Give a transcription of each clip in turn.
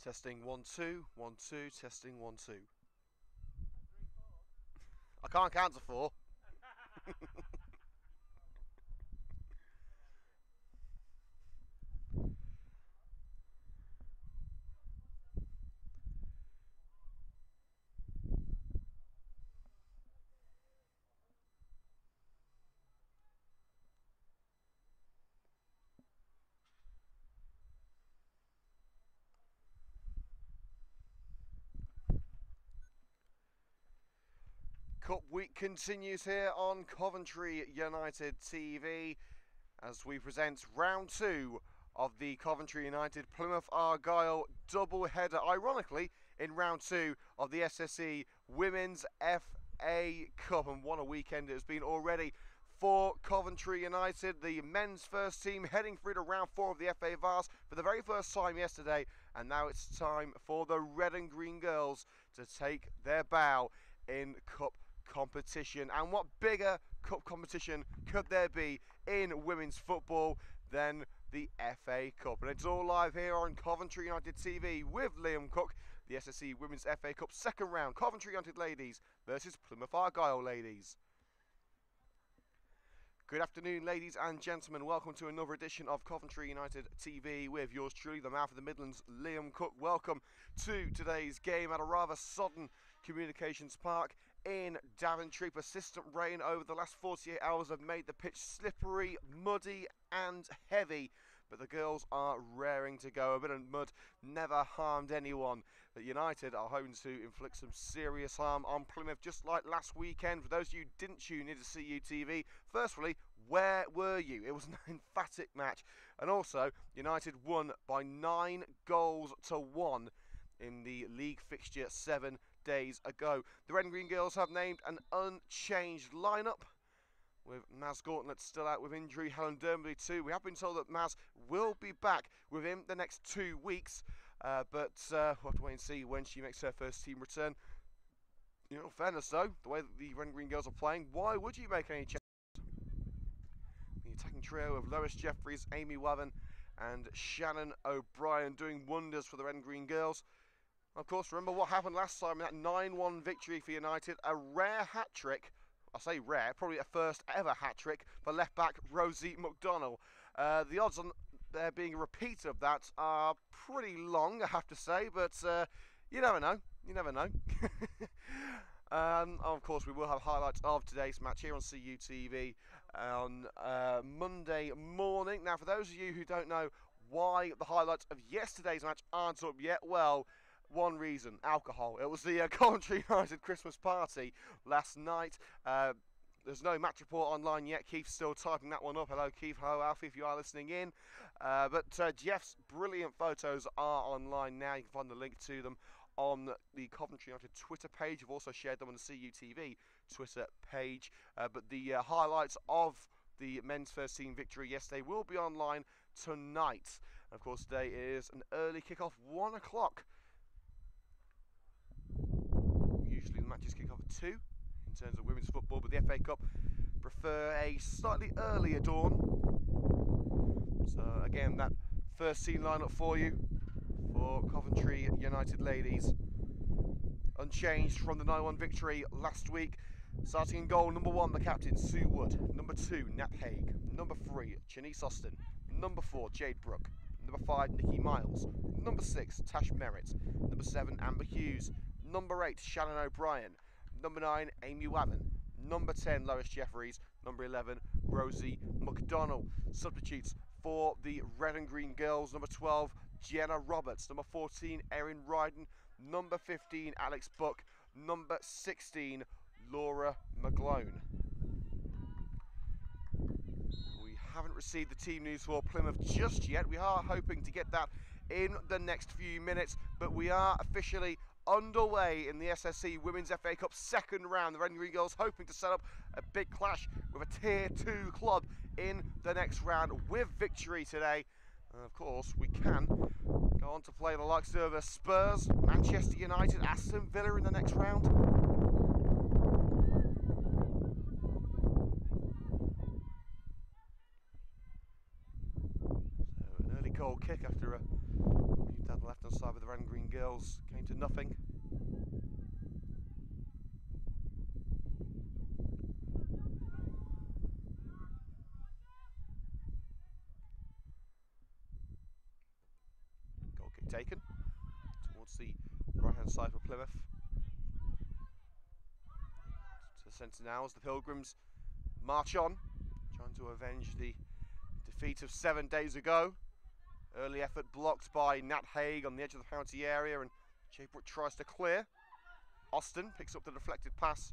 Testing 1 2 1 2 testing 1 2. I can't count to 4. Cup week continues here on Coventry United TV as we present round 2 of the Coventry United Plymouth Argyle double header, ironically in round 2 of the SSE Women's FA Cup. And what a weekend it has been already for Coventry United, the men's first team heading through to round 4 of the FA Vars for the very first time yesterday, and now it's time for the red and green girls to take their bow in cup competition. And what bigger cup competition could there be in women's football than the FA Cup? And it's all live here on Coventry United TV with Liam Cook. The SSE Women's FA Cup second round, Coventry United ladies versus Plymouth Argyle ladies. Good afternoon, ladies and gentlemen. Welcome to another edition of Coventry United TV with yours truly, the mouth of the Midlands, Liam Cook. Welcome to today's game at a rather sodden Communications Park in Coventry. Persistent rain over the last 48 hours have made the pitch slippery, muddy and heavy, but the girls are raring to go. A bit of mud never harmed anyone, but United are hoping to inflict some serious harm on Plymouth, just like last weekend. For those of you who didn't tune in to CUTV, firstly, where were you? It was an emphatic match, and also United won by 9 goals to 1 in the league fixture 7 days ago. The Red and Green Girls have named an unchanged lineup, with Maz Gauntlet still out with injury, Helen Dermody too. We have been told that Maz will be back within the next 2 weeks, but we'll have to wait and see when she makes her first team return. You know, fairness though, the way that the Red and Green Girls are playing, why would you make any changes? The attacking trio of Lois Jeffries, Amy Waven and Shannon O'Brien doing wonders for the Red and Green Girls. Of course, remember what happened last time in that 9-1 victory for United, a rare hat-trick. I say rare, probably a first ever hat-trick for left-back Rosie McDonnell. The odds on there being a repeat of that are pretty long, I have to say, but you never know. You never know. Of course, we will have highlights of today's match here on CUTV on Monday morning. Now, for those of you who don't know why the highlights of yesterday's match aren't up yet, well, one reason: alcohol. It was the Coventry United Christmas party last night. There's no match report online yet. Keith's still typing that one up. Hello, Keith. Hello, Alfie, if you are listening in. But Jeff's brilliant photos are online now. You can find the link to them on the Coventry United Twitter page. We've also shared them on the CUTV Twitter page. But the highlights of the men's first team victory yesterday will be online tonight. And of course, today is an early kickoff, 1 o'clock. Usually the matches kick off at 2 in terms of women's football, but the FA Cup prefer a slightly earlier dawn. So again, that first team lineup for you for Coventry United ladies, unchanged from the 9-1 victory last week. Starting in goal, number 1, the captain, Sue Wood. Number 2, Nat Haig. Number 3, Janice Austin. Number 4, Jade Brooke. Number 5, Nikki Miles. Number 6, Tash Merritt. Number 7, Amber Hughes. Number 8, Shannon O'Brien. Number 9, Amy Waven. Number 10, Lois Jeffries. Number 11, Rosie McDonnell. Substitutes for the Red and Green Girls: number 12, Jenna Roberts. Number 14, Erin Ryden. Number 15, Alex Buck. Number 16, Laura McGlone. We haven't received the team news for Plymouth just yet. We are hoping to get that in the next few minutes, but we are officially underway in the SSE Women's FA Cup second round. The Red and Green Girls hoping to set up a big clash with a Tier 2 club in the next round with victory today. And of course, we can go on to play the likes of Spurs, Manchester United, Aston Villa in the next round. So an early goal kick after a down the left hand side with the Red and Green girls came to nothing. Goal kick taken towards the right-hand side for Plymouth. To the centre now as the Pilgrims march on, trying to avenge the defeat of 7 days ago. Early effort blocked by Nat Haig on the edge of the penalty area, and Jay Brook tries to clear. Austin picks up the deflected pass.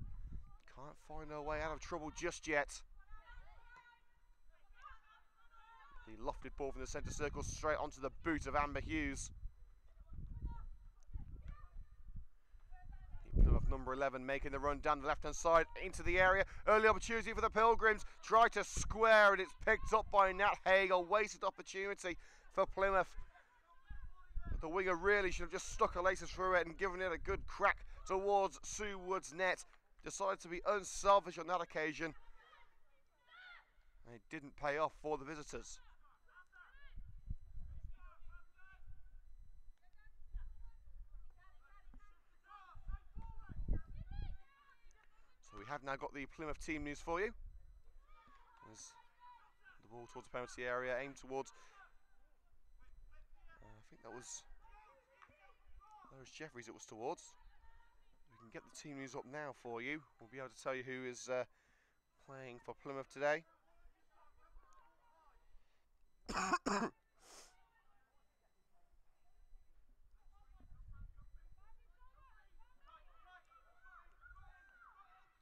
Can't find her way out of trouble just yet. The lofted ball from the centre circle straight onto the boot of Amber Hughes. The Plymouth number 11 making the run down the left-hand side into the area. Early opportunity for the Pilgrims. Try to square, and it's picked up by Nat Haig. A wasted opportunity for Plymouth. But the winger really should have just stuck her laces through it and given it a good crack towards Sue Wood's net. Decided to be unselfish on that occasion. And it didn't pay off for the visitors. So we have now got the Plymouth team news for you. There's the ball towards the penalty area, aimed towards, I think that was Jeffries it was towards. We can get the team news up now for you. We'll be able to tell you who is playing for Plymouth today.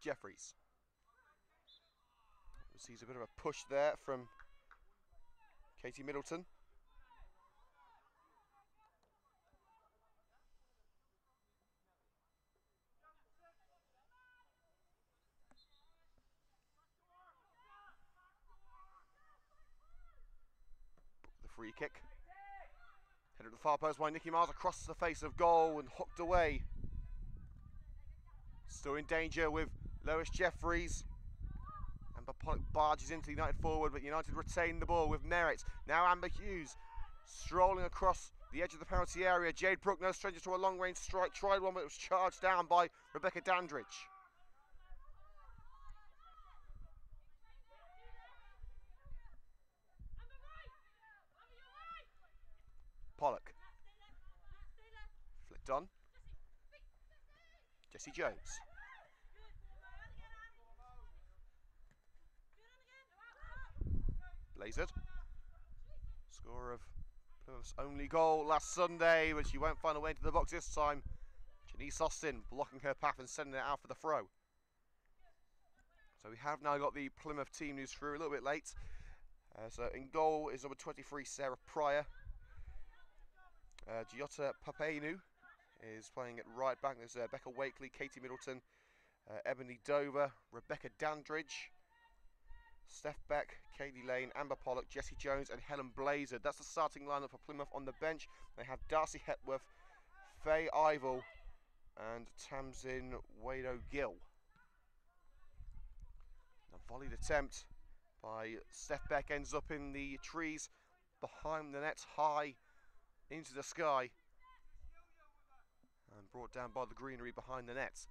Jeffries. Sees a bit of a push there from Katie Middleton. The free kick. Headed to the far post by Nicky Miles across the face of goal and hooked away. Still in danger with Lois Jeffries. Amber Pollock barges into the United forward, but United retain the ball with merit. Now Amber Hughes strolling across the edge of the penalty area. Jade Brook, no stranger to a long-range strike, tried one, but it was charged down by Rebecca Dandridge. Pollock. Flicked on. Jessie Jones. Blazered. Scorer of Plymouth's only goal last Sunday, but she won't find a way into the box this time. Janice Austin blocking her path and sending it out for the throw. So we have now got the Plymouth team news through a little bit late. So in goal is number 23, Sarah Pryor. Giota Papenu is playing at right back. There's Becca Wakely, Katie Middleton, Ebony Dover, Rebecca Dandridge, Steph Beck, Katie Lane, Amber Pollock, Jessie Jones and Helen Blazer. That's the starting lineup for Plymouth. On the bench they have Darcy Hepworth, Faye Ivel and Tamsin Wado-Gill. A volleyed attempt by Steph Beck ends up in the trees behind the net, high into the sky, and brought down by the greenery behind the net.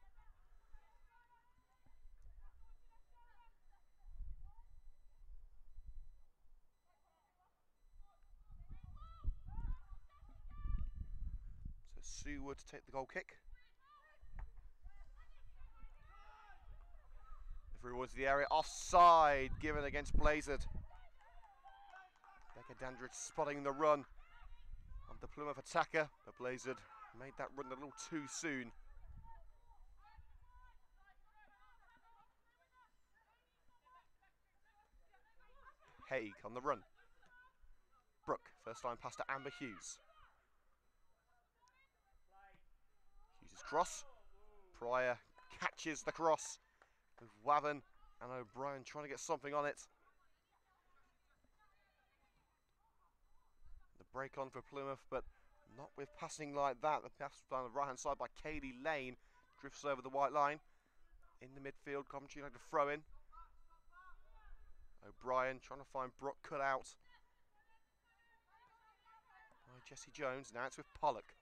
So Sue Wood to take the goal kick. The free towards the area, offside given against Blazered. Becca Dandridge spotting the run of the Plymouth attacker, but Blazered made that run a little too soon. Haig on the run. Brooke, first time pass to Amber Hughes. Hughes' cross. Pryor catches the cross with Waven and O'Brien trying to get something on it. The break on for Plymouth, but not with passing like that. The pass down the right-hand side by Katie Lane drifts over the white line. In the midfield, Coventry like to throw in. O'Brien trying to find Brooke cut out by Jessie Jones. Now it's with Pollock.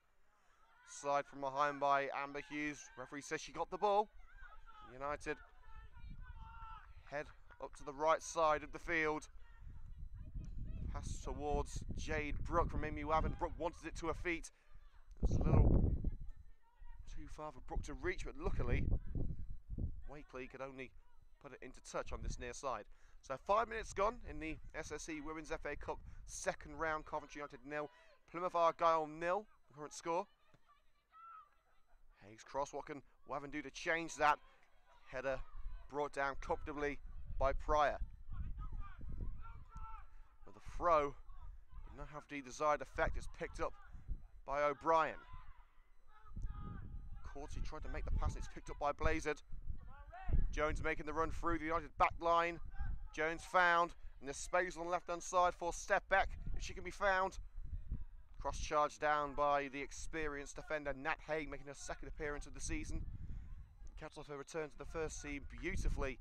Slide from behind by Amber Hughes. Referee says she got the ball. United head up to the right side of the field. Pass towards Jade Brooke from Amy Wavin. Brooke wanted it to her feet. It was a little too far for Brooke to reach, but luckily Wakely could only put it into touch on this near side. So 5 minutes gone in the SSE Women's FA Cup second round. Coventry United 0, Plymouth Argyle 0. Current score. Hayes cross. What can Wavin do to change that? Header brought down comfortably by Pryor. But the throw did not have the desired effect. It's picked up by O'Brien. Corty tried to make the pass. It's picked up by Blazard. Jones making the run through the United back line. Jones found, and there's space on the left-hand side for step back if she can be found. Cross charge down by the experienced defender Nat Haig, making her second appearance of the season. Caps off her return to the first team beautifully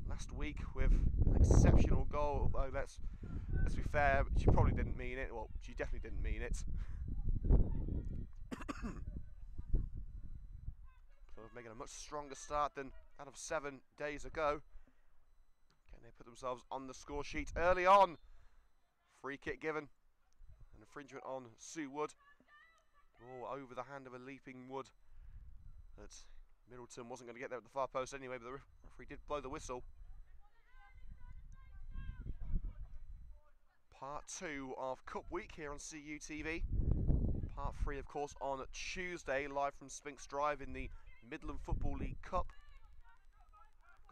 last week with an exceptional goal. Although let's be fair, she probably didn't mean it. Well, she definitely didn't mean it. Plymouth making a much stronger start than that of 7 days ago. Can they put themselves on the score sheet early on? Free kick given. An infringement on Sue Wood. Ball over the hand of a leaping Wood. But Middleton wasn't going to get there at the far post anyway, but the referee did blow the whistle. Part 2 of Cup Week here on CU TV. Part 3, of course, on Tuesday, live from Spinks Drive in the Midland Football League Cup.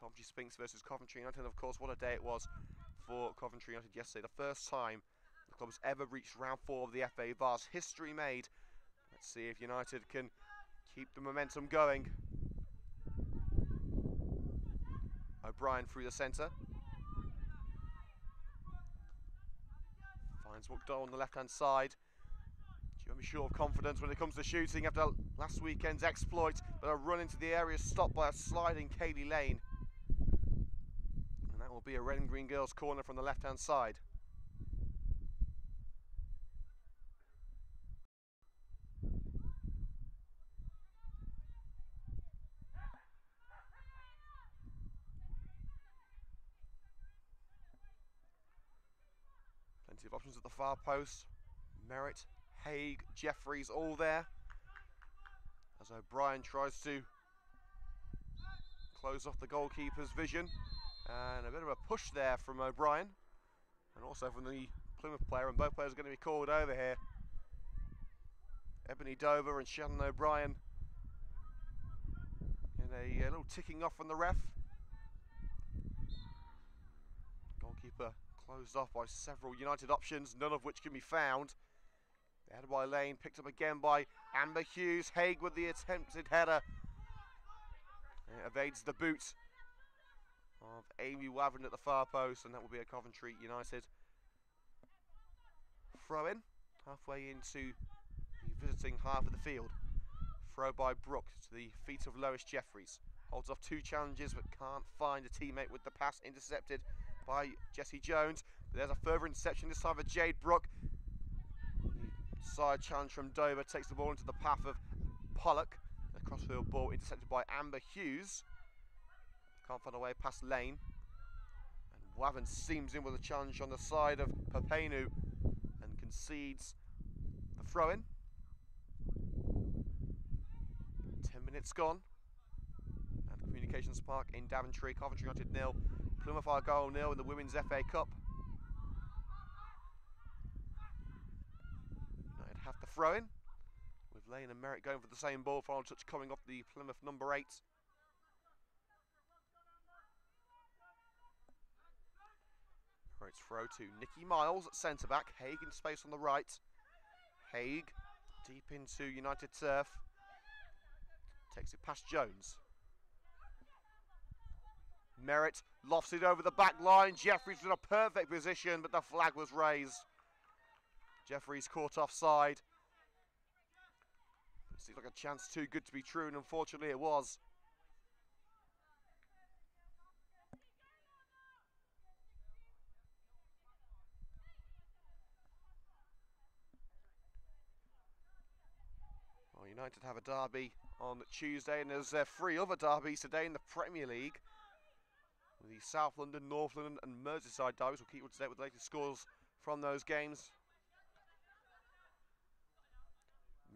Coventry Spinks versus Coventry United. And of course, what a day it was for Coventry United yesterday. The first time the club has ever reached round 4 of the FA Vase. History made. Let's see if United can keep the momentum going. O'Brien through the centre. Finds McDowell on the left-hand side. Jeremy short of confidence when it comes to shooting after last weekend's exploit, but a run into the area stopped by a sliding Kaylee Lane. And that will be a red and green girls corner from the left-hand side. Plenty of options at the far post. Merritt, Haig, Jeffries all there. As O'Brien tries to close off the goalkeeper's vision. And a bit of a push there from O'Brien. And also from the Plymouth player, and both players are going to be called over here. Ebony Dover and Shannon O'Brien. And a little ticking off from the ref. Goalkeeper closed off by several United options, none of which can be found. Headed by Lane, picked up again by Amber Hughes. Haig with the attempted header. It evades the boot of Amy Wavin at the far post, and that will be a Coventry United throw in, halfway into the visiting half of the field. Throw by Brooke to the feet of Lois Jeffries. Holds off 2 challenges but can't find a teammate with the pass, intercepted by Jessie Jones. But there's a further interception, this time for Jade Brooke. The side challenge from Dover takes the ball into the path of Pollock. The crossfield ball intercepted by Amber Hughes. Can't find a way past Lane. And Wavin seams in with a challenge on the side of Papenu and concedes the throw-in. 10 minutes gone at Communications Park in Daventry. Coventry United 0, Plymouth Argyle 0 in the Women's FA Cup. United have the throw-in, with Lane and Merritt going for the same ball. Final touch coming off the Plymouth number 8. Merritt's throw to Nikki Miles at centre-back. Haig in space on the right. Haig deep into United turf. Takes it past Jones. Merritt lofts it over the back line. Jeffries in a perfect position, but the flag was raised. Jeffries caught offside. It seemed like a chance too good to be true, and unfortunately it was. Well, United have a derby on Tuesday, and there's 3 other derbies today in the Premier League. The South London, North London and Merseyside derbies. We'll keep you up to date with the latest scores from those games.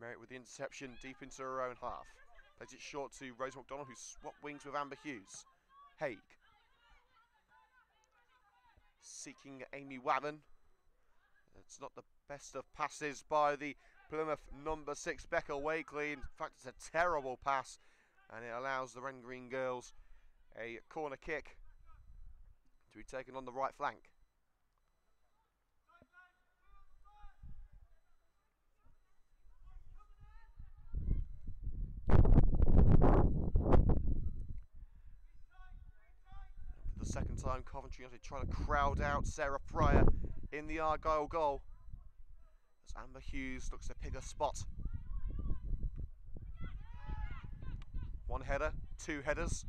Merritt with the interception deep into her own half. Plays it short to Rose McDonald, who swapped wings with Amber Hughes. Haig. Seeking Amy Wavin. It's not the best of passes by the Plymouth number 6, Becca Wakely. In fact, it's a terrible pass, and it allows the Red and Green girls a corner kick to be taken on the right flank. For the second time, Coventry United trying to crowd out Sarah Pryor in the Argyle goal, as Amber Hughes looks to pick a spot. 1 header, 2 headers.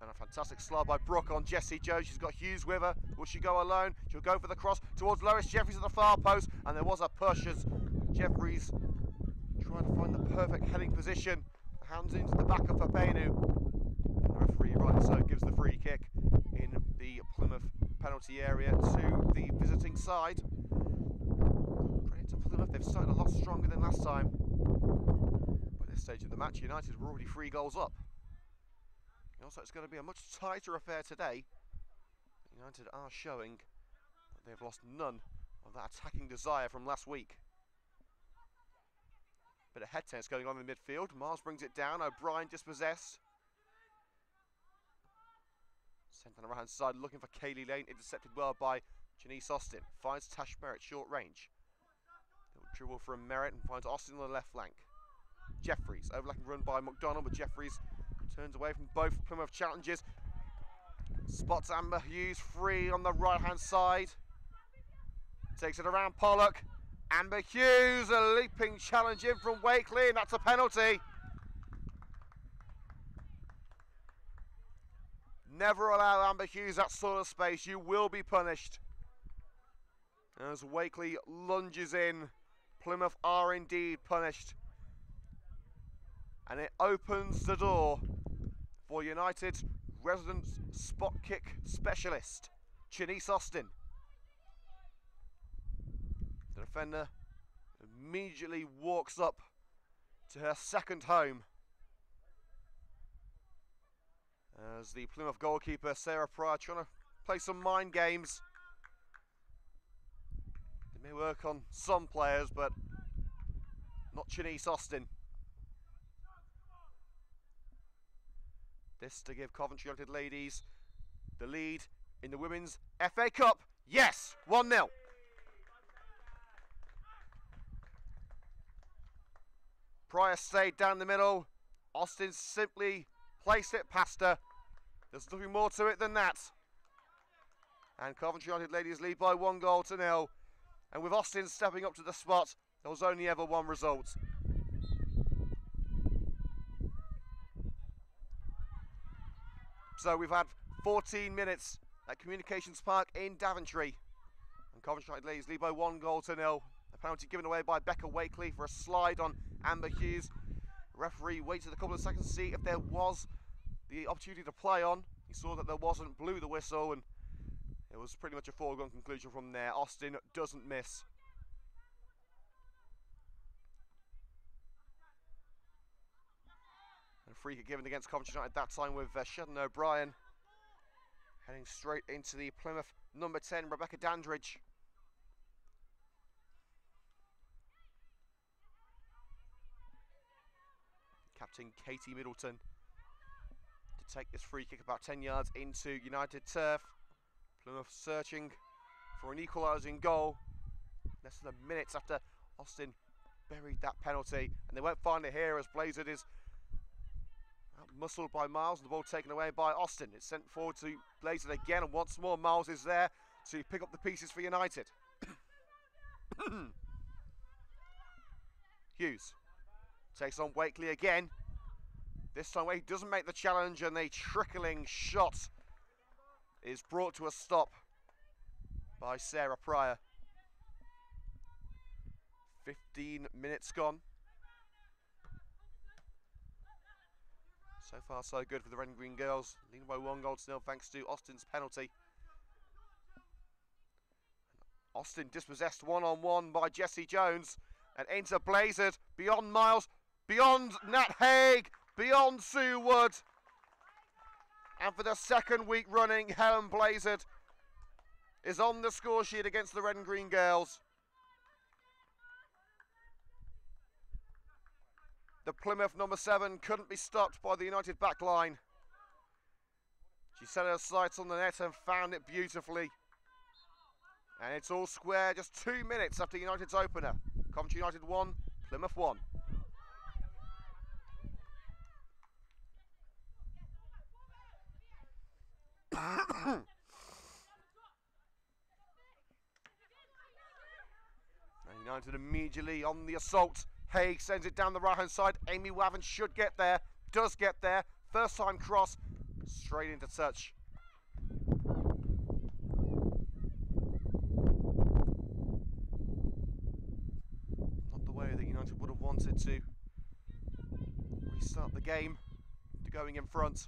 And a fantastic slide by Brooke on Jessie Jones. She's got Hughes with her. Will she go alone? She'll go for the cross towards Lois Jeffries at the far post. And there was a push as Jeffries trying to find the perfect heading position. Hands into the back of Fabenu. And the referee, rightly so, gives the free kick in the Plymouth penalty area to the visiting side. Credit to Plymouth, they've started a lot stronger than last time. By this stage of the match, United were already 3 goals up. Also, it's going to be a much tighter affair today. United are showing that they've lost none of that attacking desire from last week. Bit of head tennis going on in the midfield. Miles brings it down. O'Brien dispossessed. Sent on the right hand side, looking for Kaylee Lane. Intercepted well by Janice Austin. Finds Tash Merritt short range. Little dribble from Merritt and finds Austin on the left flank. Jeffries, overlapping run by McDonald, but Jeffries turns away from both Plymouth challenges. Spots Amber Hughes free on the right hand side. Takes it around Pollock. Amber Hughes, a leaping challenge in from Wakely, and that's a penalty. Never allow Amber Hughes that sort of space. You will be punished. As Wakely lunges in, Plymouth are indeed punished. And it opens the door for United's resident spot kick specialist, Janice Austin. The defender immediately walks up to her second home, as the Plymouth goalkeeper, Sarah Pryor, trying to play some mind games. They may work on some players, but not Janice Austin. This to give Coventry United ladies the lead in the Women's FA Cup. Yes, 1-0. Pryor stayed down the middle. Austin simply placed it past her. There's nothing more to it than that. And Coventry United ladies lead by 1-0. And with Austin stepping up to the spot, there was only ever one result. So we've had 14 minutes at Communications Park in Daventry. And Coventry United ladies lead by 1-0. A penalty given away by Becca Wakely for a slide on Amber Hughes. The referee waited a couple of seconds to see if there was the opportunity to play on. He saw that there wasn't, blew the whistle, and it was pretty much a foregone conclusion from there. Austin doesn't miss. And a free kick given against Coventry United that time with Shedden O'Brien heading straight into the Plymouth number 10, Rebecca Dandridge. Captain Katie Middleton to take this free kick about 10 yards into United turf. Plymouth searching for an equalising goal. Less than a minute after Austin buried that penalty, and they won't find it here as Blazard is muscled by Miles, and the ball taken away by Austin. It's sent forward to Blazard again, and once more Miles is there to pick up the pieces for United. Hughes takes on Wakely again. This time he doesn't make the challenge, and a trickling shot is brought to a stop by Sarah Pryor. 15 minutes gone. So far so good for the red and green girls, leading by 1-0 thanks to Austin's penalty. Austin dispossessed one-on-one by Jesse Jones, and into Blazard, beyond Miles, beyond Nat Haig, beyond Sue Wood. And for the second week running, Helen Blazard is on the score sheet against the red and green girls. The Plymouth number 7 couldn't be stopped by the United back line. She set her sights on the net and found it beautifully. And it's all square just 2 minutes after United's opener. Coventry United 1, Plymouth 1. And United immediately on the assault. Haig sends it down the right-hand side. Amy Wavan should get there, does get there. First time cross, straight into touch. Not the way that United would have wanted to restart the game to going in front.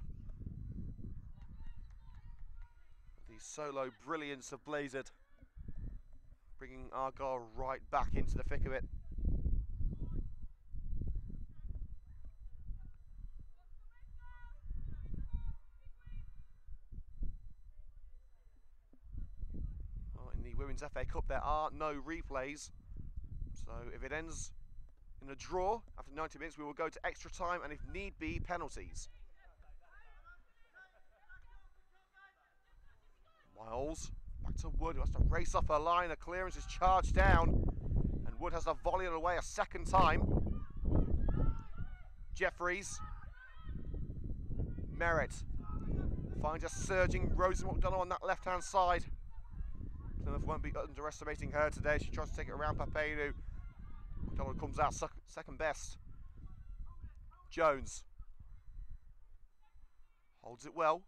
The solo brilliance of Blazard, bringing Argyle right back into the thick of it. In the Women's FA Cup there are no replays, so if it ends in a draw after 90 minutes we will go to extra time and if need be penalties. Miles back to Wood, who has to race off her line. A clearance is charged down and Wood has to volley it away a second time. Jeffries, Merritt finds a surging Rosie McDonald on that left hand side. Plymouth won't be underestimating her today. She tries to take it around Papenu. McDonald comes out second best. Jones holds it well.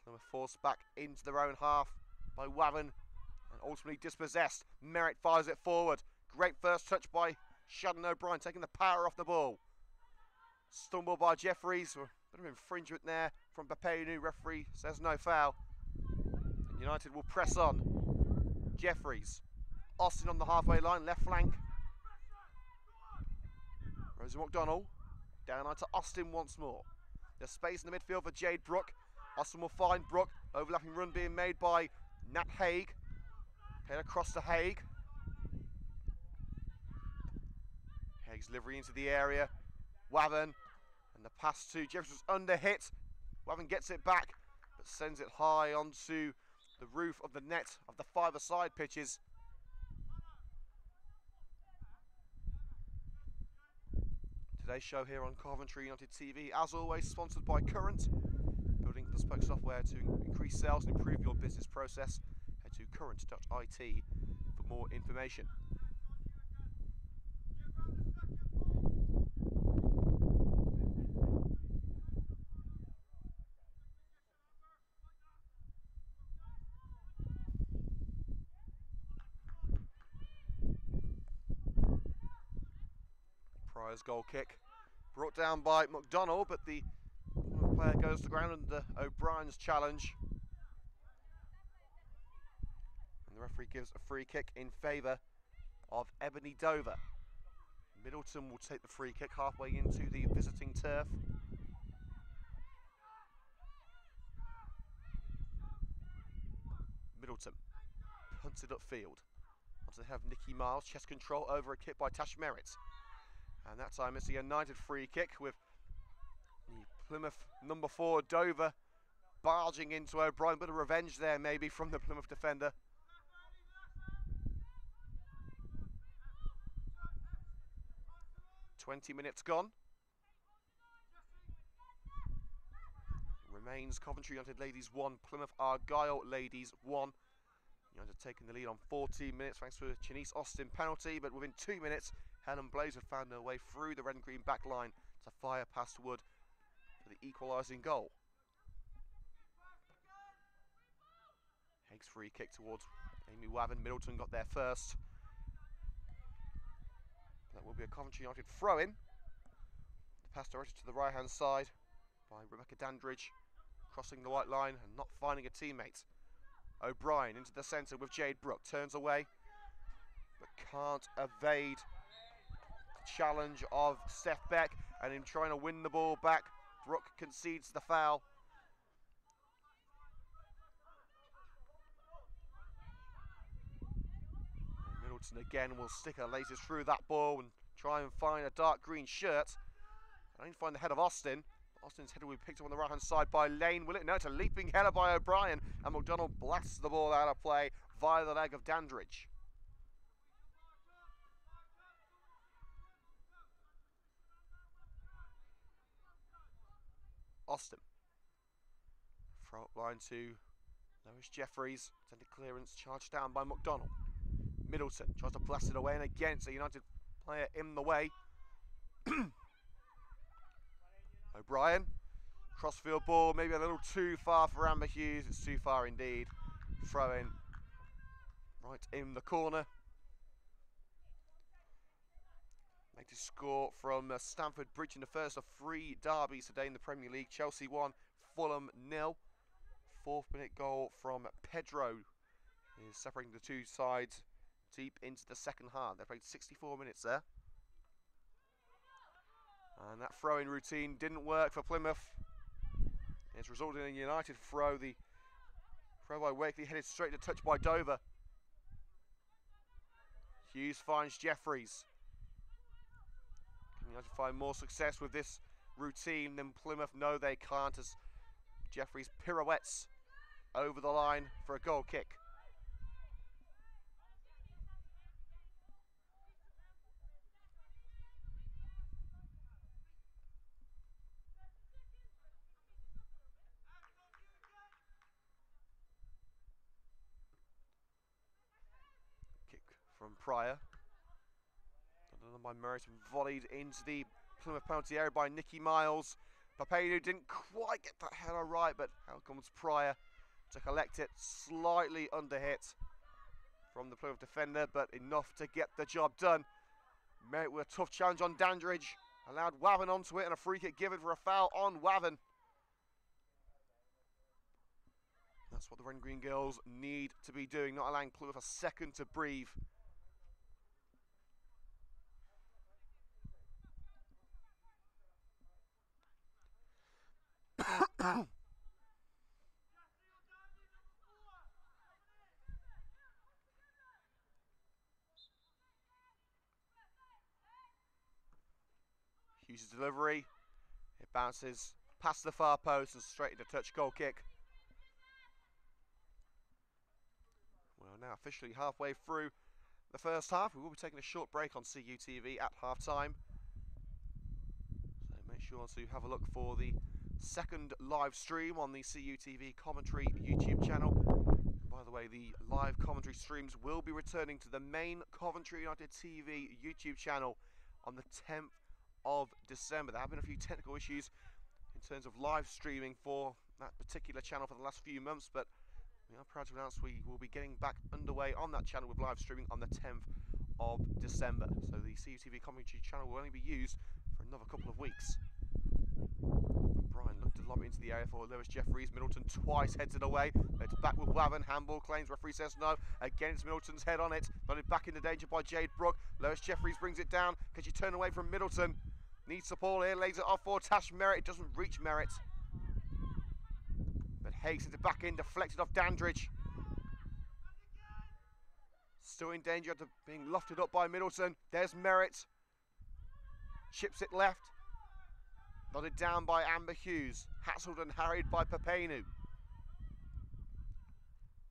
Plymouth forced back into their own half by Wavan and ultimately dispossessed. Merritt fires it forward. Great first touch by Shannon O'Brien, taking the power off the ball. Stumble by Jeffries. A bit of infringement there from Papenu. Referee says no foul. United will press on. Jeffries. Austin on the halfway line, left flank. Rosie McDonald. Down on to Austin once more. There's space in the midfield for Jade Brooke. Austin will find Brooke. Overlapping run being made by Nat Haig. Head across to Haig. Haig's livery into the area. Wavan. And the pass to Jeffries was under hit. Wavan gets it back, but sends it high onto the roof of the net of the five-a-side pitches. Today's show here on Coventry United TV, as always, sponsored by Current, building bespoke software to increase sales and improve your business process. Head to current.it for more information. Pryor's goal kick brought down by McDonald, but the player goes to the ground under O'Brien's challenge. And the referee gives a free kick in favour of Ebony Dover. Middleton will take the free kick halfway into the visiting turf. Middleton punts it upfield. Once they have Nikki Miles, chest control over a kick by Tash Merritt. And that time it's a United free kick with the Plymouth number 4 Dover barging into O'Brien. Bit of revenge there maybe from the Plymouth defender. "20 minutes gone. Remains Coventry United ladies 1, Plymouth Argyle ladies 1. United taking the lead on 14 minutes thanks to a Chinese Austin penalty, but within 2 minutes Helen Blazard found her way through the red and green back line to fire past Wood for the equalising goal. Haig's free kick towards Amy Wavan. Middleton got there first. That will be a Coventry United throw-in. pass directed to the right hand side by Rebecca Dandridge, crossing the white line and not finding a teammate. O'Brien into the centre with Jade Brooke, turns away but can't evade the challenge of Steph Beck, and in trying to win the ball back, Brooke concedes the foul. And Middleton again will stick her laces through that ball and try and find a dark green shirt. I need to find the head of Austin. Austin's header will be picked up on the right hand side by Lane. Will it? No, it's a leaping header by O'Brien, and McDonald blasts the ball out of play via the leg of Dandridge. Austin. Throw up line to Lois Jeffries. Send a clearance, charged down by McDonald. Middleton tries to blast it away, and again it's a United player in the way. O'Brien. Crossfield ball, maybe a little too far for Amber Hughes. It's too far indeed. Throw in right in the corner. Made to score from Stamford Bridge in the first of 3 derbies today in the Premier League. Chelsea 1, Fulham 0. 4th minute goal from Pedro is separating the two sides deep into the second half. They played 64 minutes there. And that throw-in routine didn't work for Plymouth. It's resulted in a United throw. The throw by Wakely headed straight to touch by Dover. Hughes finds Jeffries. Can United find more success with this routine than Plymouth? No, they can't, as Jeffries pirouettes over the line for a goal kick. From Pryor, done by Merritt and volleyed into the Plymouth penalty area by Nicky Miles. Papadu didn't quite get that header right, but out comes Pryor to collect it, slightly under hit from the Plymouth defender, but enough to get the job done. Merritt with a tough challenge on Dandridge, allowed Waven onto it, and a free kick given for a foul on Waven. That's what the Red and Green Girls need to be doing, not allowing Plymouth a second to breathe. Hughes' delivery, it bounces past the far post and straight into touch, goal kick. We're now officially halfway through the first half. We will be taking a short break on CUTV at half time, so make sure to have a look for the second live stream on the CUTV Coventry YouTube channel. By the way, the live commentary streams will be returning to the main Coventry United TV YouTube channel on the 10th of December. There have been a few technical issues in terms of live streaming for that particular channel for the last few months, but we are proud to announce we will be getting back underway on that channel with live streaming on the 10th of December. So the CUTV commentary channel will only be used for another couple of weeks. Brian looked to lob it into the area for Lewis Jeffries. Middleton twice heads it away. It's back with Waven. Handball claims. Referee says no. Again, it's Middleton's head on it. But it's back into danger by Jade Brooke. Lewis Jeffries brings it down. Can she turn away from Middleton? Needs support here. Lays it off for Tash Merritt. It doesn't reach Merritt. But Hayes sends it back in. Deflected off Dandridge. Still in danger after being lofted up by Middleton. There's Merritt. Chips it left. Nodded down by Amber Hughes. Hassled and harried by Papenu.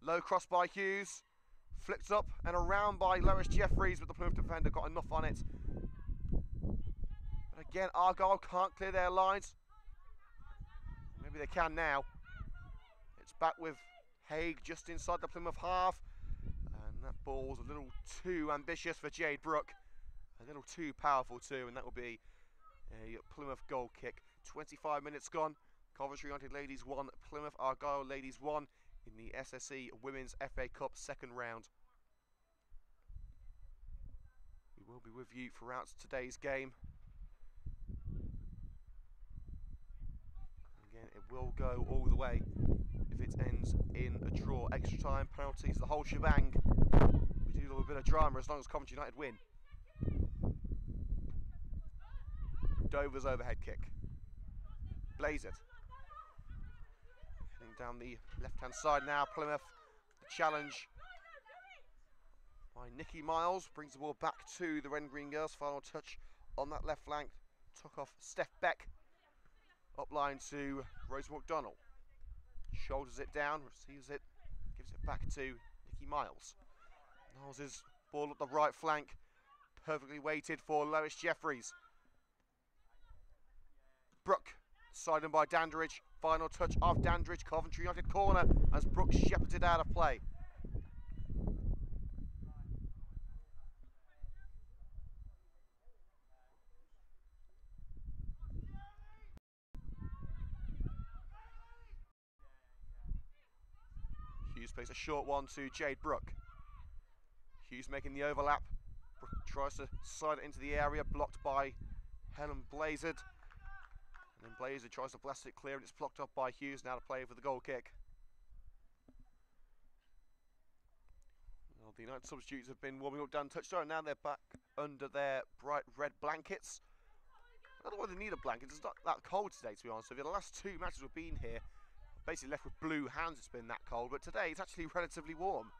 Low cross by Hughes. Flicked up and around by Lois Jeffries, but the Plymouth defender got enough on it. But again, Argyle can't clear their lines. Maybe they can now. It's back with Haig just inside the Plymouth half. And that ball's a little too ambitious for Jade Brooke. A little too powerful too, and that will be a Plymouth goal kick. 25 minutes gone. Coventry United Ladies 1, Plymouth Argyle Ladies 1 in the SSE Women's FA Cup second round. We will be with you throughout today's game. Again, it will go all the way if it ends in a draw. Extra time, penalties, the whole shebang. We do love a bit of drama as long as Coventry United win. Dover's overhead kick. Blaze it. Heading down the left-hand side now, Plymouth. The challenge by Nicky Miles brings the ball back to the Red and Green Girls. Final touch on that left flank. Took off Steph Beck. Up line to Rose McDonnell. Shoulders it down, receives it, gives it back to Nicky Miles. Niles' ball up the right flank. Perfectly weighted for Lois Jeffries. Brooke, sided by Dandridge. Final touch of Dandridge. Coventry United corner as Brooke shepherded out of play. Hughes plays a short one to Jade Brooke. Hughes making the overlap. Brooke tries to slide it into the area, blocked by Helen Blazard. And then Blazard tries to blast it clear, and it's blocked up by Hughes. Now to play for the goal kick. Well, the United substitutes have been warming up down touchdown. Now they're back under their bright red blankets. I don't know why they need a blanket. It's not that cold today, to be honest with you. The last two matches we've been here, basically left with blue hands. It's been that cold, but today it's actually relatively warm.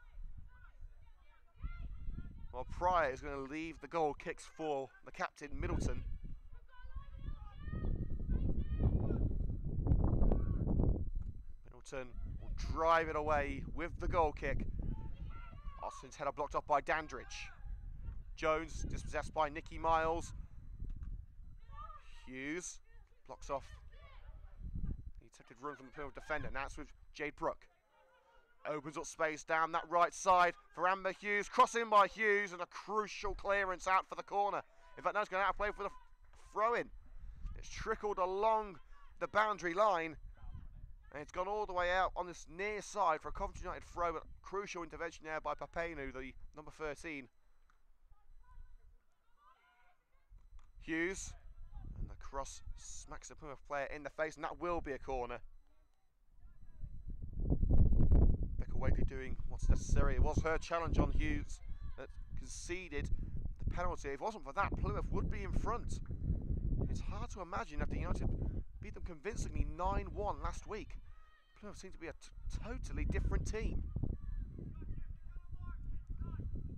Well, Pryor is going to leave the goal kicks for the captain, Middleton. Middleton will drive it away with the goal kick. Austin's header blocked off by Dandridge. Jones dispossessed by Nicky Miles. Hughes blocks off the attempted run from the Plymouth defender. Now it's with Jade Brooke. Opens up space down that right side for Amber Hughes. Cross in by Hughes and a crucial clearance out for the corner. In fact, now it's going out of play for the throw-in. It's trickled along the boundary line. And it's gone all the way out on this near side for a Coventry United throw. But crucial intervention there by Papenu, the number 13. Hughes. And the cross smacks the Plymouth player in the face. And that will be a corner. Wakely doing what's necessary. It was her challenge on Hughes that conceded the penalty. If it wasn't for that, Plymouth would be in front. It's hard to imagine after United beat them convincingly 9-1 last week. Plymouth seem to be a totally different team.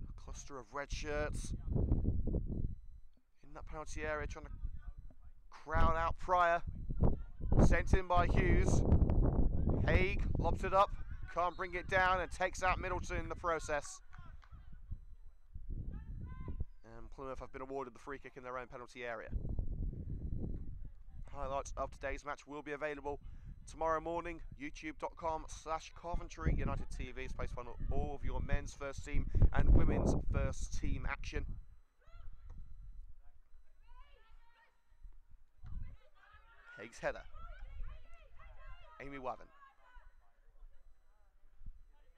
A cluster of red shirts in that penalty area trying to crowd out Pryor. Sent in by Hughes. Haig lobs it up. Can't bring it down and takes out Middleton in the process. And Plymouth have been awarded the free kick in their own penalty area. Highlights of today's match will be available tomorrow morning. YouTube.com/Coventry United TV is place for all of your men's first team and women's first team action. Haig's header. Amy Wathen.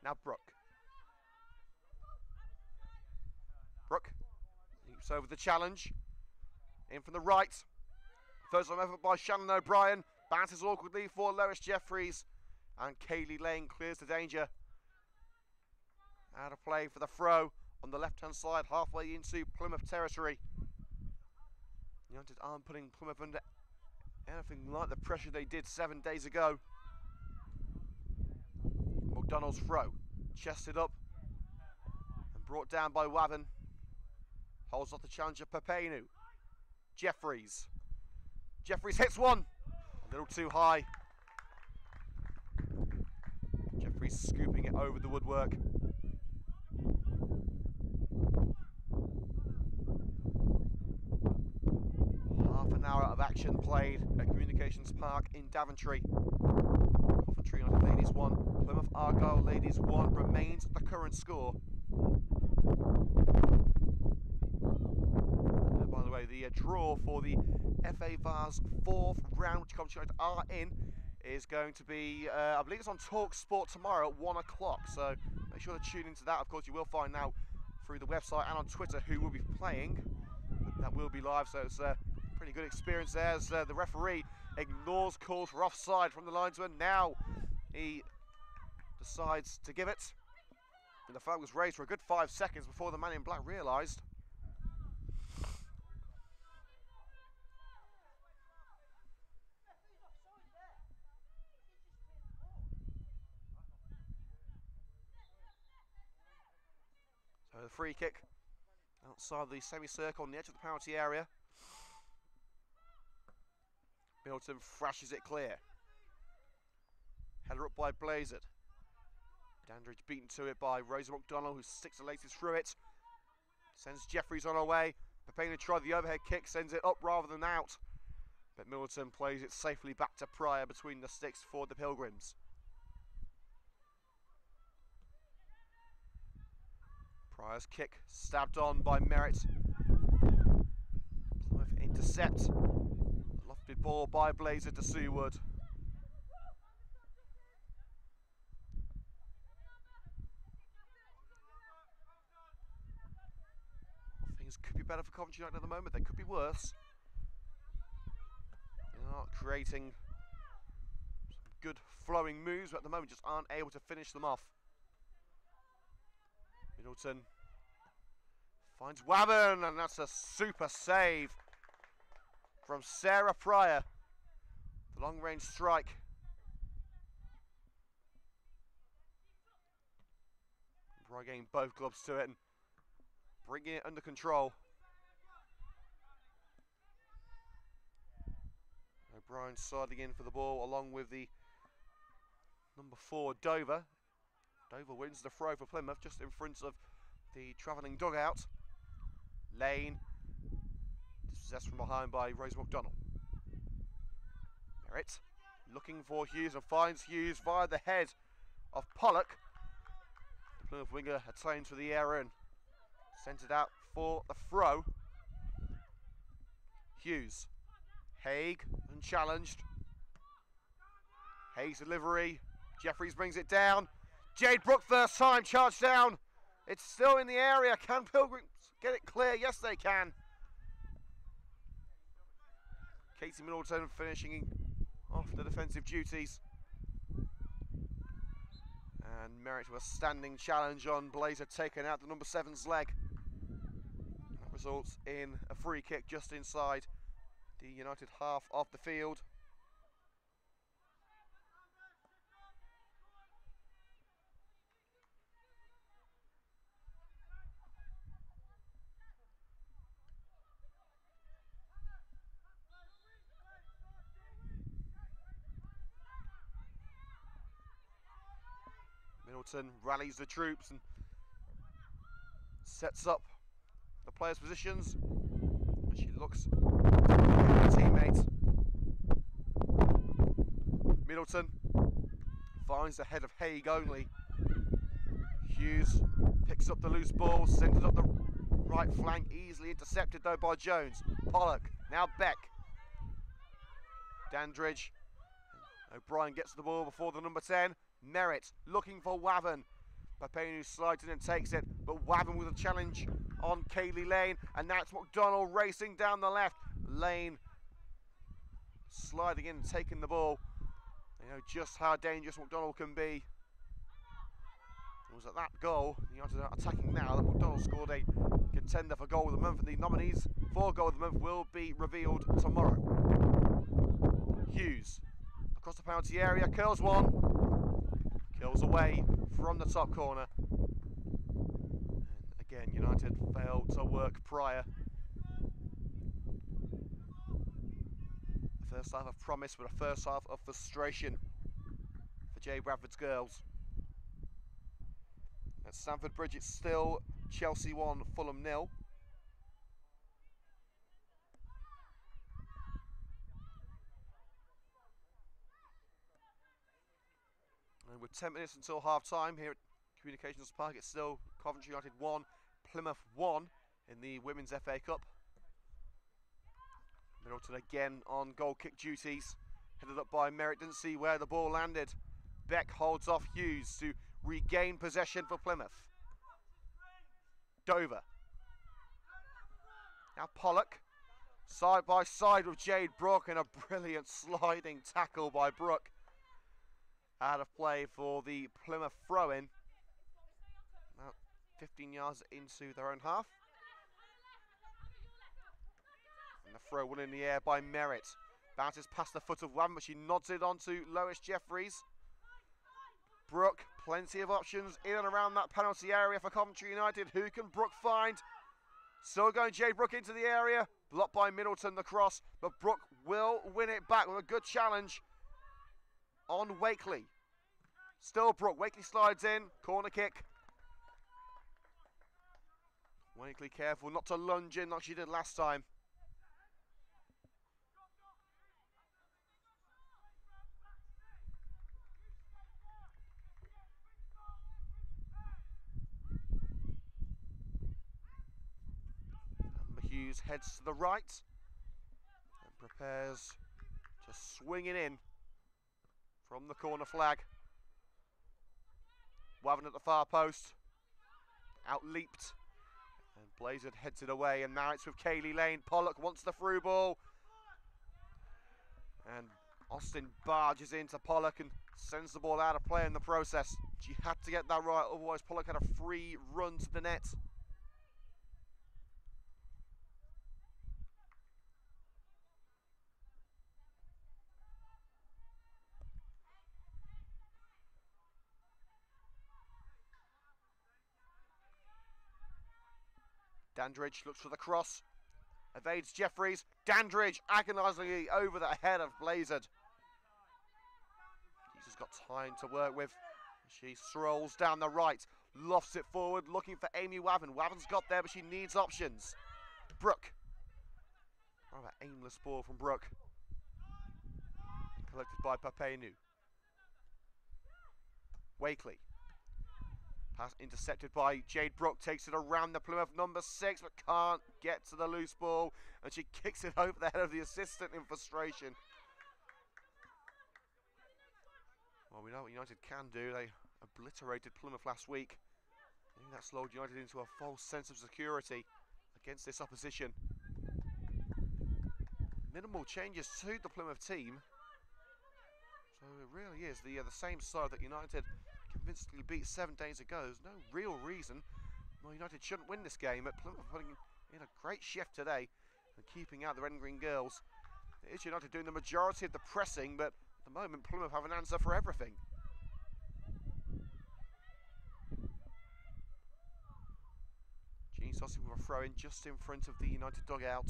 Now Brooke. Brooke leaps over the challenge. In from the right. First time effort by Shannon O'Brien. Bounces awkwardly for Lois Jeffries. And Kaylee Lane clears the danger. Out of play for the throw on the left-hand side, halfway into Plymouth territory. United aren't putting Plymouth under anything like the pressure they did 7 days ago. McDonald's throw, chested up and brought down by Wathen. Holds off the challenger Papenu. Jeffries. Jeffries hits one. A little too high. Jeffries scooping it over the woodwork. Half an hour of action played at Communications Park in Daventry. Coventry United ladies 1, Plymouth Argyle ladies 1 remains the current score. And by the way, the draw for the FA Vars 4th round, which Coventry United are in, is going to be, I believe it's on Talk Sport tomorrow at 1 o'clock. So make sure to tune into that. Of course, you will find now through the website and on Twitter who will be playing. That will be live, so it's pretty Pretty good experience there as the referee ignores calls for offside from the linesman. Now he decides to give it. And the flag was raised for a good 5 seconds before the man in black realised. So the free kick outside the semicircle on the edge of the penalty area. Middleton thrashes it clear. Header up by Blazard. Dandridge beaten to it by Rosa McDonald, who sticks the laces through it. Sends Jeffries on her way. Papena tried the overhead kick, sends it up rather than out. But Middleton plays it safely back to Pryor between the sticks for the Pilgrims. Pryor's kick stabbed on by Merritt. Plymouth intercept. Lofted ball by Blazer to Seward. Things could be better for Coventry United at the moment. They could be worse. They're not creating some good flowing moves, but at the moment just aren't able to finish them off. Middleton finds Wavin, and that's a super save from Sarah Pryor. The long range strike. Pryor getting both gloves to it and bringing it under control. O'Brien sliding in for the ball along with the number 4 Dover. Dover wins the throw for Plymouth just in front of the travelling dugout. Lane dispossessed from behind by Rose McDonald. Merritt looking for Hughes and finds Hughes via the head of Pollock. The Plymouth winger attains for the error and sent it out for the throw. Hughes. Haig unchallenged. Haig's delivery. Jeffries brings it down. Jade Brook first time charged down. It's still in the area. Can Pilgrims get it clear? Yes, they can. Katie Middleton finishing off the defensive duties. And Merritt with a standing challenge on Blazer, taking out the number 7's leg. That results in a free kick just inside the United half of the field. Middleton rallies the troops and sets up the players' positions. And she looks to her teammates. Middleton finds the head of Haig only. Hughes picks up the loose ball, sends it up the right flank, easily intercepted though by Jones. Pollock, now Beck. Dandridge. O'Brien gets the ball before the number 10. Merritt looking for Wavin. Papenu slides in and takes it, but Wavin with a challenge on Kaylee Lane, and now it's McDonald racing down the left. Lane sliding in and taking the ball. You know just how dangerous McDonald can be. It was at that goal, the United are attacking now, that McDonald scored a contender for goal of the month, and the nominees for goal of the month will be revealed tomorrow. Hughes across the penalty area, curls one. Kills away from the top corner. And again, United failed to work Pryor. The first half of promise, but a first half of frustration for Jay Bradford's girls. At Stamford Bridge, it's still Chelsea 1, Fulham 0. And with 10 minutes until half time here at Communications Park, it's still Coventry United 1, Plymouth 1 in the Women's FA Cup. Middleton again on goal kick duties, headed up by Merritt, didn't see where the ball landed. Beck holds off Hughes to regain possession for Plymouth. Dover. Now Pollock Side by side with Jade Brooke, and a brilliant sliding tackle by Brooke. Out of play for the Plymouth throw-in. About 15 yards into their own half. And the throw one in the air by Merritt. Bounces past the foot of Wham, but she nods it onto Lois Jeffries. Brooke, plenty of options in and around that penalty area for Coventry United. Who can Brooke find? Still going Jade Brooke into the area. Blocked by Middleton, the cross. But Brooke will win it back with a good challenge on Wakely. Still Brooke. Wakely slides in. Corner kick. Wakely careful not to lunge in like she did last time. Hughes heads to the right and prepares to swing it in from the corner flag. Wavin at the far post, out-leaped, and Blazard heads it away, and now it's with Kaylee Lane. Pollock wants the through ball, and Austin barges into Pollock and sends the ball out of play in the process. She had to get that right, otherwise Pollock had a free run to the net. Dandridge looks for the cross, evades Jeffries. Dandridge agonisingly over the head of Blazard. He's got time to work with. She strolls down the right, lofts it forward, looking for Amy Wavin. Wavin's got there, but she needs options. Brooke. Rather aimless ball from Brooke. Collected by Papenu. Wakely. Pass intercepted by Jade Brooke, takes it around the Plymouth number 6, but can't get to the loose ball, and she kicks it over the head of the assistant in frustration. Well, we know what United can do. They obliterated Plymouth last week. I think that slowed United into a false sense of security against this opposition. Minimal changes to the Plymouth team. So it really is the same side that United convincingly beat 7 days ago. There's no real reason why United shouldn't win this game, but Plymouth putting in a great shift today and keeping out the Red and Green girls. It is United doing the majority of the pressing, but at the moment Plymouth have an answer for everything. Jean Saucy with a throw in just in front of the United dugout.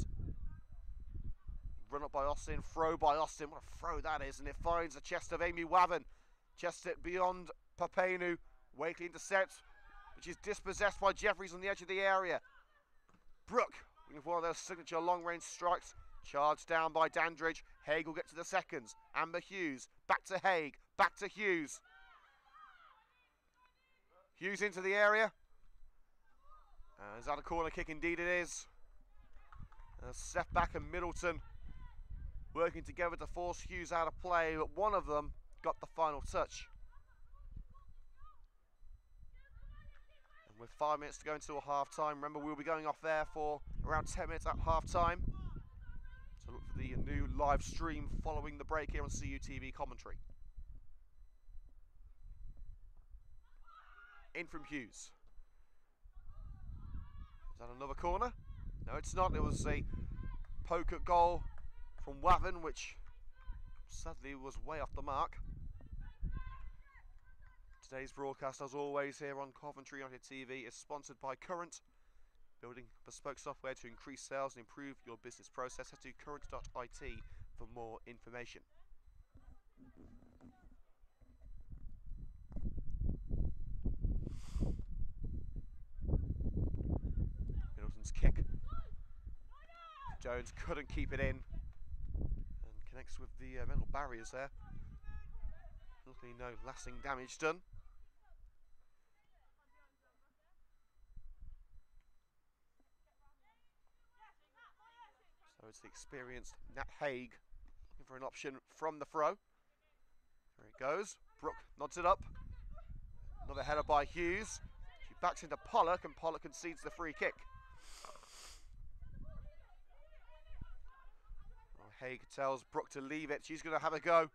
Run up by Austin, throw by Austin. What a throw that is, and it finds the chest of Amy Wavin. Chest it beyond Papenu. Wakely intercepts, which is dispossessed by Jeffries on the edge of the area. Brooke, with one of those signature long-range strikes, charged down by Dandridge. Haig will get to the seconds. Amber Hughes, back to Haig, back to Hughes. Hughes into the area. Is that a corner kick? Indeed it is. And a step back, and Middleton working together to force Hughes out of play, but one of them got the final touch. And with 5 minutes to go into a half-time, remember we'll be going off there for around 10 minutes at half-time. So look for the new live stream following the break here on CUTV commentary. In from Hughes. Is that another corner? No, it's not. It was a poke at goal from Wavin, which sadly was way off the mark. Today's broadcast, as always, here on Coventry United TV is sponsored by Current, building bespoke software to increase sales and improve your business process. Head to current.it for more information. Middleton's kick. Jones couldn't keep it in. Connects with the metal barriers there. Luckily no lasting damage done. So it's the experienced Nat Haig looking for an option from the throw. There it goes. Brooke nods it up. Another header by Hughes. She backs into Pollock, and Pollock concedes the free kick. Haig tells Brooke to leave it. She's going to have a go.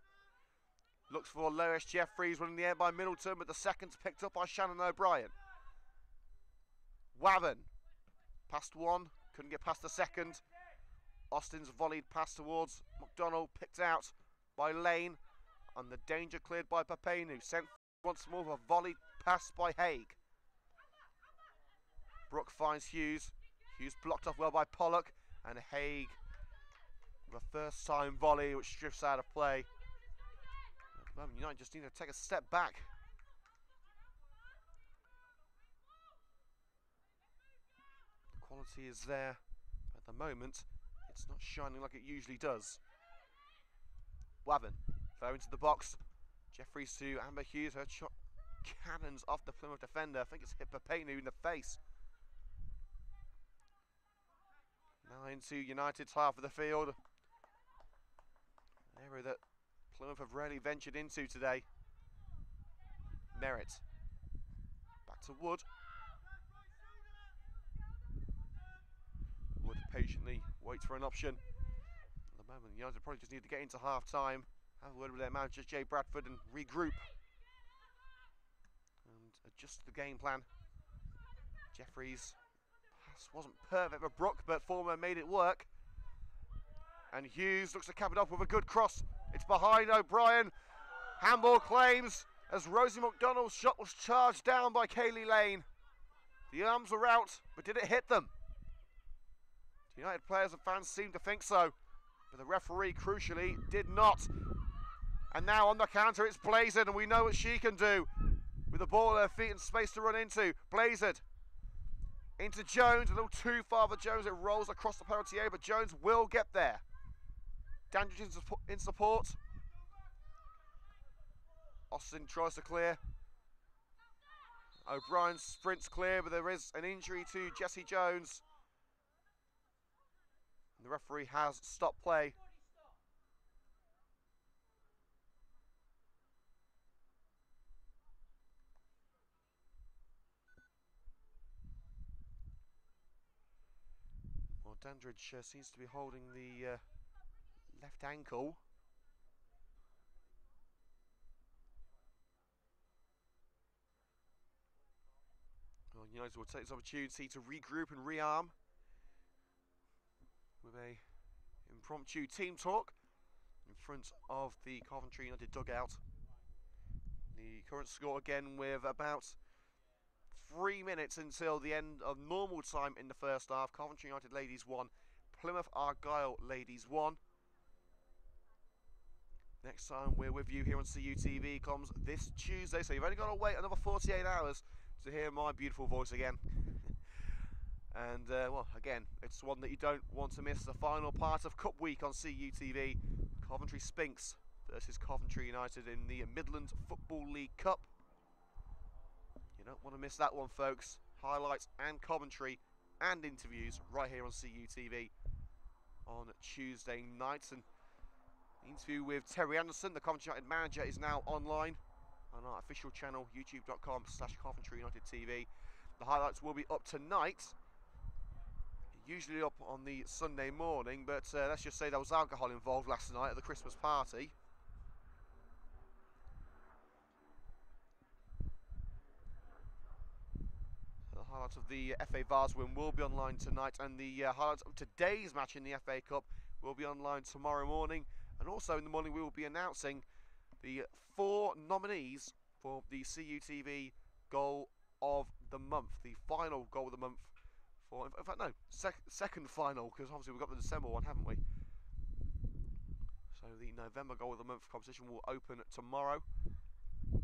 Looks for Lois Jeffries, running the air by Middleton, but the second's picked up by Shannon O'Brien. Wavin, past one, couldn't get past the second. Austin's volleyed pass towards McDonald, picked out by Lane, and the danger cleared by Papenu. Sent once more with a volleyed pass by Haig. Brooke finds Hughes. Hughes blocked off well by Pollock, and Haig with a first time volley which drifts out of play. At the moment, United just need to take a step back. The quality is there. At the moment, it's not shining like it usually does. Wavin, throw into the box. Jeffries to Amber Hughes. Her shot cannons off the Plymouth defender. I think it's hit Papenu in the face. Now into United's half of the field. An area that Plymouth have rarely ventured into today. Merritt. Back to Wood. Wood patiently waits for an option. At the moment, United probably just need to get into half time, have a word with their manager Jay Bradford, and regroup and adjust the game plan. Jeffries' pass wasn't perfect for Brooke, but Former made it work. And Hughes looks to cap it off with a good cross. It's behind O'Brien. Handball claims as Rosie McDonald's shot was charged down by Kaylee Lane. The arms were out, but did it hit them? United players and fans seem to think so, but the referee, crucially, did not. And now on the counter, it's Blazard, and we know what she can do. With the ball at her feet and space to run into. Blazard into Jones, a little too far for Jones. It rolls across the penalty area, but Jones will get there. Dandridge in support. Austin tries to clear. O'Brien sprints clear, but there is an injury to Jessie Jones. The referee has stopped play. Well, Dandridge seems to be holding the left ankle. Well, United will take this opportunity to regroup and rearm with a impromptu team talk in front of the Coventry United dugout. The current score again with about 3 minutes until the end of normal time in the first half. Coventry United ladies 1, Plymouth Argyle ladies 1. Next time we're with you here on CUTV comes this Tuesday, so you've only got to wait another 48 hours to hear my beautiful voice again. And, well, again, it's one that you don't want to miss. The final part of Cup Week on CUTV. Coventry Spinks versus Coventry United in the Midland Football League Cup. You don't want to miss that one, folks. Highlights and commentary and interviews right here on CUTV on Tuesday nights. And the interview with Terry Anderson, the Coventry United manager, is now online on our official channel, youtube.com/Coventry United TV. The highlights will be up tonight. Usually up on the Sunday morning, but let's just say there was alcohol involved last night at the Christmas party. The highlights of the FA Vars win will be online tonight, and the highlights of today's match in the FA Cup will be online tomorrow morning. And also in the morning we will be announcing the 4 nominees for the CUTV Goal of the Month, the final Goal of the Month. In fact, no, second final, because obviously we've got the December one, haven't we? So the November Goal of the Month competition will open tomorrow. And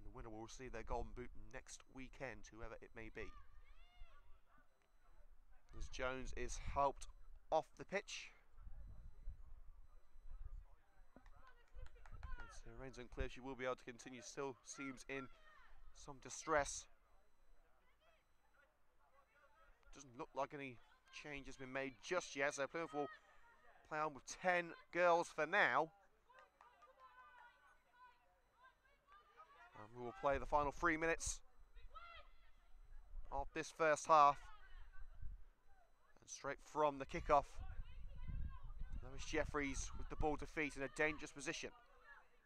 the winner will receive their golden boot next weekend, whoever it may be. As Jones is helped off the pitch. It remains unclear if she will be able to continue, still seems in some distress. Doesn't look like any change has been made just yet, so Plymouth will play on with 10 girls for now. And we will play the final 3 minutes of this first half. And straight from the kickoff Lewis Jeffries with the ball defeat in a dangerous position.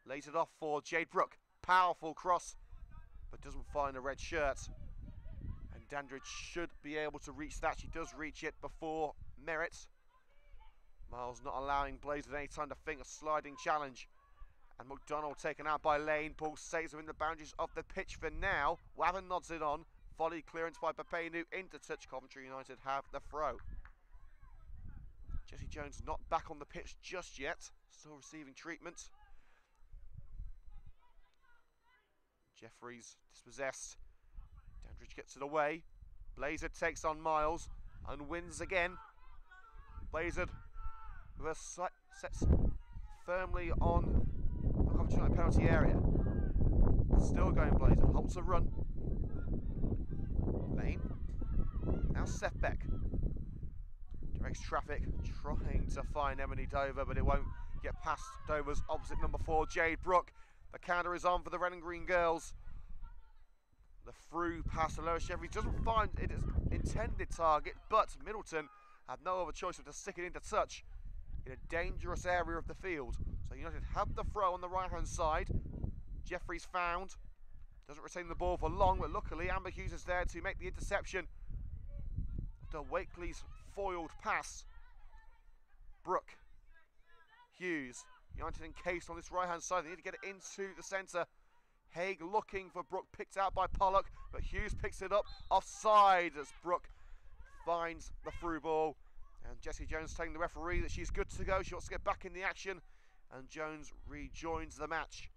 Lays it off for Jade Brooke. Powerful cross, but doesn't find a red shirt. And Dandridge should be able to reach that. She does reach it before Merritt. Miles not allowing Blazer any time to think, a sliding challenge. And McDonald taken out by Lane. Ball stays within the boundaries of the pitch for now. Wavin nods it on. Volley clearance by Papenu into touch. Coventry United have the throw. Jessie Jones not back on the pitch just yet. Still receiving treatment. Jeffries dispossessed. Dandridge gets it away. Blazer takes on Miles and wins again. Blazer with a sets firmly on the Coventry United penalty area. Still going Blazer, halts a run. Lane. Now Seth Beck. Directs traffic, trying to find Emily Dover, but it won't get past Dover's opposite number 4, Jade Brooke. The counter is on for the Red and Green girls. The through pass to Lois Jeffries doesn't find its intended target, but Middleton had no other choice but to stick it into touch in a dangerous area of the field. So United have the throw on the right-hand side. Jeffries found. Doesn't retain the ball for long, but luckily Amber Hughes is there to make the interception. After Wakely's foiled pass. Brooke. Hughes. United encased on this right-hand side. They need to get it into the centre. Haig looking for Brooke, picked out by Pollock, but Hughes picks it up offside as Brooke finds the through ball. And Jessie Jones telling the referee that she's good to go. She wants to get back in the action, and Jones rejoins the match.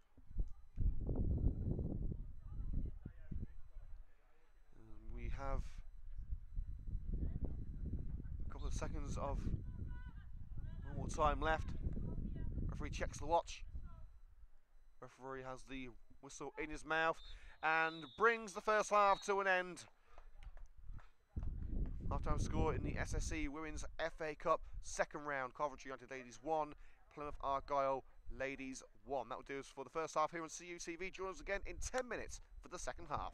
And we have a couple of seconds of normal time left. Referee checks the watch. Referee has the whistle in his mouth and brings the first half to an end. Half-time score in the SSE Women's FA Cup second round. Coventry United Ladies 1, Plymouth Argyle Ladies 1. That will do us for the first half here on CUTV. Join us again in 10 minutes for the second half.